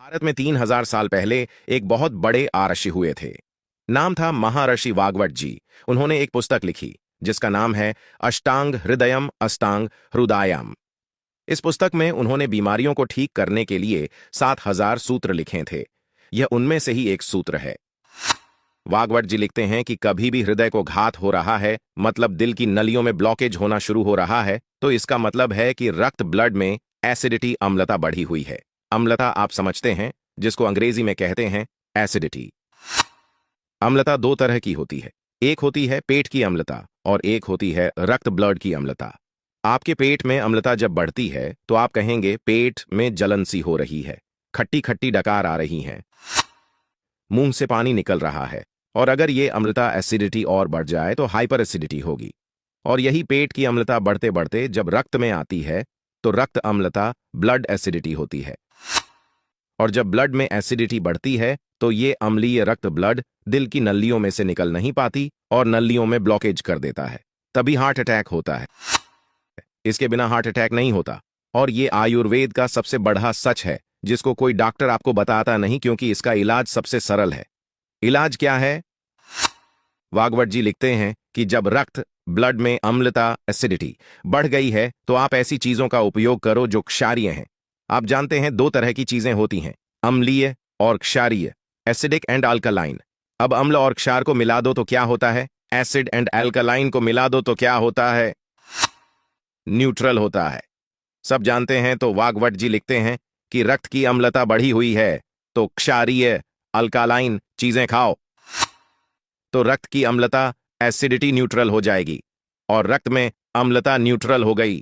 भारत में 3000 साल पहले एक बहुत बड़े आरषि हुए थे। नाम था महर्षि वाग्वट जी। उन्होंने एक पुस्तक लिखी जिसका नाम है अष्टांग हृदयम अष्टांग हृदयाम। इस पुस्तक में उन्होंने बीमारियों को ठीक करने के लिए 7000 सूत्र लिखे थे। यह उनमें से ही एक सूत्र है। वाग्वट जी लिखते हैं कि कभी भी हृदय को घात हो रहा है, मतलब दिल की नलियों में ब्लॉकेज होना शुरू हो रहा है, तो इसका मतलब है कि रक्त ब्लड में एसिडिटी अम्लता बढ़ी हुई है। अम्लता आप समझते हैं, जिसको अंग्रेजी में कहते हैं एसिडिटी। अम्लता दो तरह की होती है, एक होती है पेट की अम्लता और एक होती है रक्त ब्लड की अम्लता। आपके पेट में अम्लता जब बढ़ती है तो आप कहेंगे पेट में जलन सी हो रही है, खट्टी खट्टी डकार आ रही हैं, मुंह से पानी निकल रहा है। और अगर ये अम्लता एसिडिटी और बढ़ जाए तो हाइपर एसिडिटी होगी। और यही पेट की अम्लता बढ़ते बढ़ते जब रक्त में आती है तो रक्त अम्लता ब्लड एसिडिटी होती है। और जब ब्लड में एसिडिटी बढ़ती है तो ये अम्लीय रक्त ब्लड दिल की नलियों में से निकल नहीं पाती और नलियों में ब्लॉकेज कर देता है। तभी हार्ट अटैक होता है। इसके बिना हार्ट अटैक नहीं होता। और ये आयुर्वेद का सबसे बड़ा सच है जिसको कोई डॉक्टर आपको बताता नहीं, क्योंकि इसका इलाज सबसे सरल है। इलाज क्या है? वाग्वट जी लिखते हैं कि जब रक्त ब्लड में अम्लता एसिडिटी बढ़ गई है तो आप ऐसी चीजों का उपयोग करो जो क्षारीय हैं। आप जानते हैं दो तरह की चीजें होती हैं, अम्लीय और क्षारीय, एसिडिक एंड अल्कलाइन। अब अम्ल और क्षार को मिला दो तो क्या होता है? एसिड एंड अल्कलाइन को मिला दो तो क्या होता है? न्यूट्रल होता है। सब जानते हैं, तो वाग्वट जी लिखते हैं कि रक्त की अम्लता बढ़ी हुई है तो क्षारीय अल्कालाइन चीजें खाओ, तो रक्त की अम्लता एसिडिटी न्यूट्रल हो जाएगी। और रक्त में अम्लता न्यूट्रल हो गई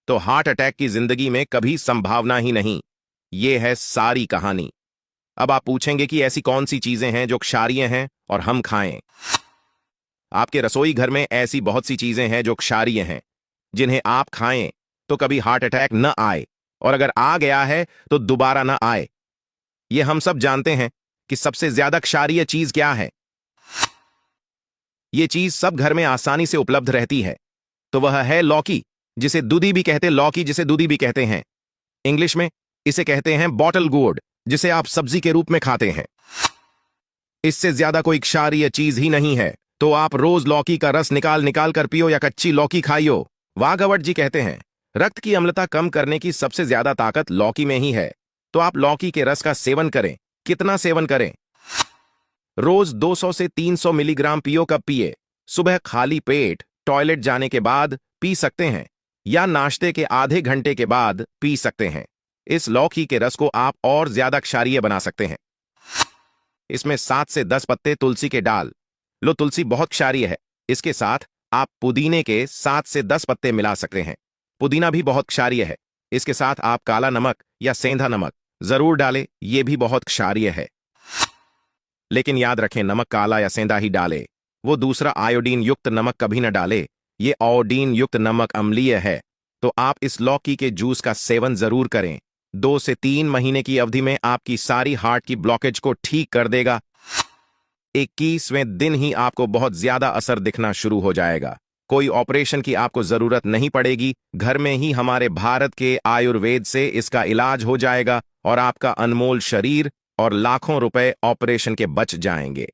तो हार्ट अटैक की जिंदगी में कभी संभावना ही नहीं। ये है सारी कहानी। अब आप पूछेंगे कि ऐसी कौन सी चीजें हैं जो क्षारीय हैं और हम खाएं? आपके रसोई घर में ऐसी बहुत सी चीजें हैं जो क्षारीय हैं, जिन्हें आप खाएं तो कभी हार्ट अटैक न आए, और अगर आ गया है तो दोबारा न आए। ये हम सब जानते हैं कि सबसे ज्यादा क्षारीय चीज क्या है। ये चीज सब घर में आसानी से उपलब्ध रहती है, तो वह है लौकी, जिसे दूधी भी कहते लौकी जिसे दूधी भी कहते हैं। इंग्लिश में इसे कहते हैं बॉटल गोर्ड, जिसे आप सब्जी के रूप में खाते हैं। इससे ज्यादा कोई क्षारीय चीज ही नहीं है। तो आप रोज लौकी का रस निकाल निकाल कर पियो या कच्ची लौकी खाइयो। वाग्वट जी कहते हैं रक्त की अम्लता कम करने की सबसे ज्यादा ताकत लौकी में ही है। तो आप लौकी के रस का सेवन करें। कितना सेवन करें? रोज 200 से 300 मिलीग्राम पियो। कब पिए? सुबह खाली पेट टॉयलेट जाने के बाद पी सकते हैं, या नाश्ते के आधे घंटे के बाद पी सकते हैं। इस लौकी के रस को आप और ज्यादा क्षारीय बना सकते हैं। इसमें 7 से 10 पत्ते तुलसी के डाल लो। तुलसी बहुत क्षारीय है। इसके साथ आप पुदीने के 7 से 10 पत्ते मिला सकते हैं। पुदीना भी बहुत क्षारीय है। इसके साथ आप काला नमक या सेंधा नमक जरूर डालें, यह भी बहुत क्षारीय है। लेकिन याद रखें, नमक काला या सेंधा ही डाले, वो दूसरा आयोडीन युक्त नमक कभी न डाले। ये आयोडीन युक्त नमक अम्लीय है। तो आप इस लौकी के जूस का सेवन जरूर करें। 2 से 3 महीने की अवधि में आपकी सारी हार्ट की ब्लॉकेज को ठीक कर देगा। 21वें दिन ही आपको बहुत ज्यादा असर दिखना शुरू हो जाएगा। कोई ऑपरेशन की आपको जरूरत नहीं पड़ेगी। घर में ही हमारे भारत के आयुर्वेद से इसका इलाज हो जाएगा और आपका अनमोल शरीर और लाखों रुपए ऑपरेशन के बच जाएंगे।